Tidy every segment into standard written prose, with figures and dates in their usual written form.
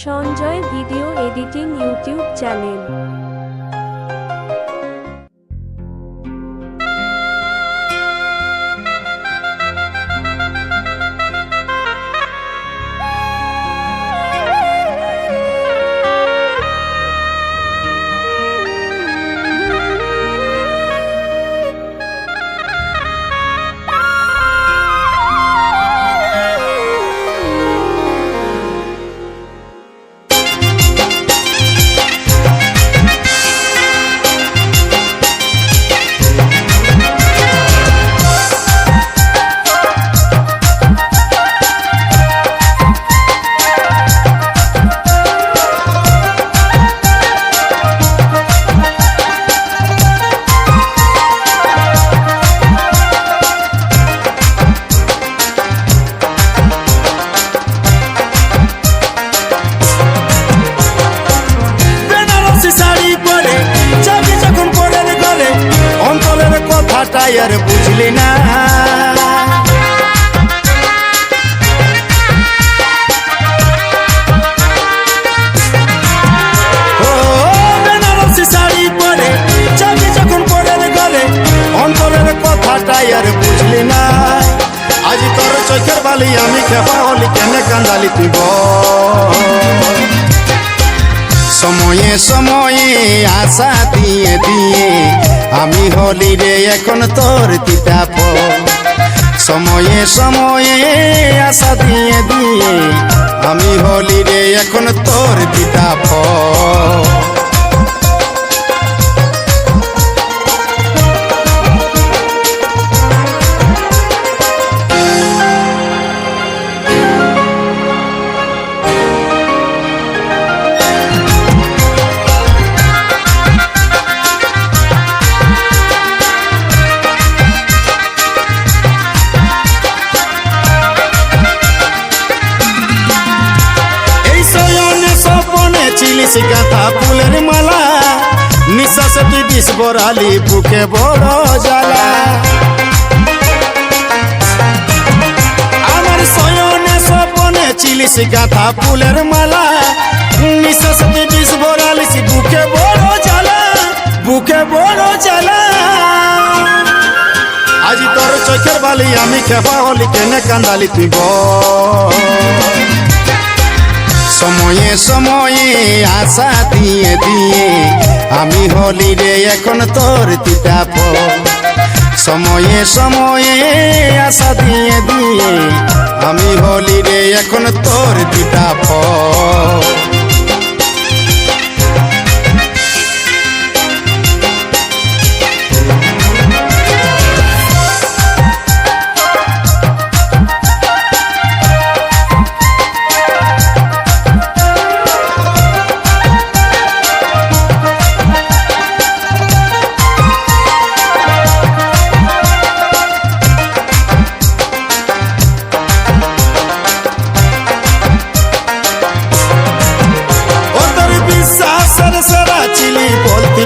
Sanjay video editing YouTube channel. আর বুঝলি না ও বেনারসি শাড়ি পরে যাবি যখন পরের গলে অন্তরের কথাটাই আর বুঝলি না। আজ তোর চোখের বালি আমি খেপা হলি কেন কান্দালি তুই সময়ে সময়ে আশা দিয়ে দিয়ে আমি হলি রে এখন তোর তিতাপ সময়ে সময়ে আশা দিয়ে দিয়ে আমি হলি রে এখন তোর তিতাপ চিলিস গাঁথা ফুলের মালা নিঃশ্বাস তুই বিষ বরালি বুকে বড় জ্বালা আমার শয়নে স্বপনে চিলিস গাঁথা ফুলের মালা নিঃশ্বাস তুই বিষ বরালি বুকে বড় জ্বালা বুকে বড় জ্বালা আজ তোর চোখের বালি আমি খেপা হলি কেনে কান্দালি তুই সময়ে সময়ে আশা দিয়ে দিয়ে আমি হলি রে এখন তোর তিতাপ সময়ে সময়ে আশা দিয়ে দিয়ে আমি হলি রে এখন তোর তিতাপ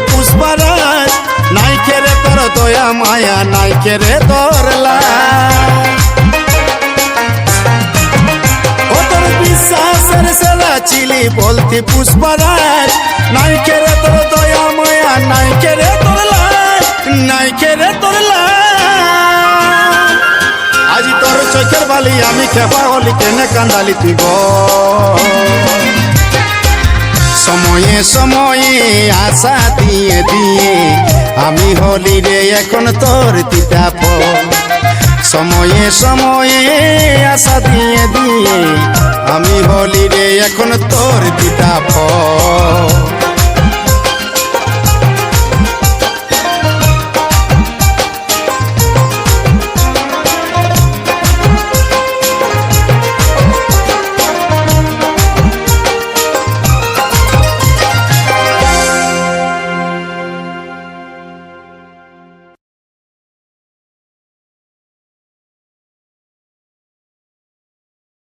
পুষ্পরাজ নাই খেরে তোর দয়া মায়া নাই খেরে তোরলা ও তোর বিশ্বাসের সেলা চিলি বলতি পুষ্পরাজ নাই খেরে তোর দয়া মায়া নাই খেরে তোরলা নাই খেরে তোরলা আজ তোর চোখের বালি আমি খেপা হলি কেনে কান্দালি তুই সময়ে সময়ে আশা দিয়ে দিয়ে আমি হলি রে এখন তোর তিতাপ সময়ে সময়ে আশা দিয়ে দিয়ে আমি হলি রে এখন তোর তিতাপ